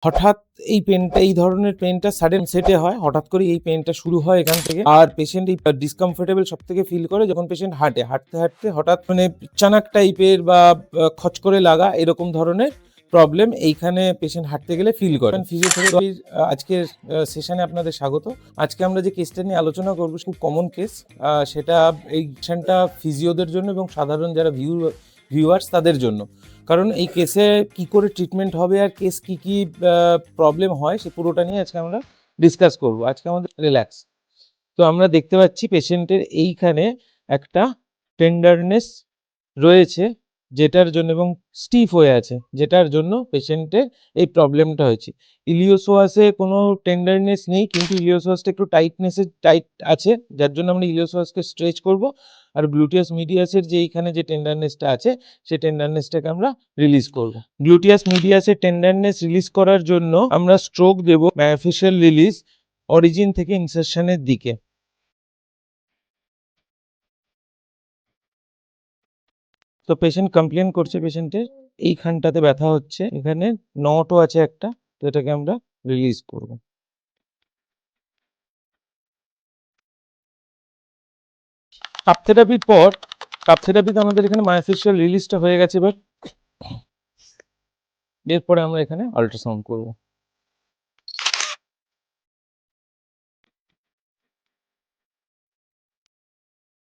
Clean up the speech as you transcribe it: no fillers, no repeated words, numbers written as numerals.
হঠাৎ এই ধরনের পেনটা সাডেন সেটে হয়, হঠাৎ করে এই পেনটা শুরু হয় এখান থেকে। আর পেশেন্ট এই ডিসকমফোর্টেবল সব থেকে ফিল করে যখন পেশেন্ট হাঁটতে হাঁটতে হঠাৎ মানে চানাক টাইপের বা খচ করে লাগা এরকম ধরনের প্রবলেম এইখানে পেশেন্ট হাঁটতে গেলে ফিল করে। ফিজিওথেরাপির আজকের সেশনে আপনাদের স্বাগত। আজকে আমরা যে কেসটা নিয়ে আলোচনা করবো খুব কমন কেস, সেটা এই সেশনটা ফিজিওদের জন্য এবং সাধারণ যারা ভিউয়ার্স তাদের জন্য। কারণ এই কেসে কি করে ট্রিটমেন্ট হবে আর কেস কি কি প্রবলেম হয় সে পুরোটা নিয়ে আজকে আমরা ডিসকাস করব। আজকে আমাদের রিল্যাক্স। তো আমরা দেখতে পাচ্ছি পেশেন্টের এইখানে একটা টেন্ডারনেস রয়েছে যেটার জন্য এবং স্টিফ হয়ে আছে যেটার জন্য পেশেন্টের এই প্রবলেমটা হয়েছে। ইলিওপসোয়াসে কোনো টেন্ডারনেস নেই, কিন্তু ইলিওপসোয়াসটা একটু টাইট আছে, যার জন্য আমরা ইলিওপসোয়াসকে স্ট্রেচ করব। আর গ্লুটিয়াস মিডিয়াসের যে এইখানে যে টেন্ডারনেসটা আছে সেই টেন্ডারনেসটাকে আমরা রিলিজ করব। গ্লুটিয়াস মিডিয়াসের টেন্ডারনেস রিলিজ করার জন্য আমরা স্ট্রোক দেব মায়োফেশিয়াল রিলিজ অরিজিন থেকে ইনসারশনের দিকে। তো পেশেন্ট কমপ্লেন করছে পেশেন্টের এইখানটাতে ব্যথা হচ্ছে, এখানে নটও আছে একটা, তো এটাকে আমরা রিলিজ করব। কাপ থেরাপির পর কাপ থেরাপিতে আমাদের এখানে মায়োফেশিয়াল রিলিজটা হয়ে গেছে, এবার এরপরে আমরা এখানে আল্ট্রাসাউন্ড করব।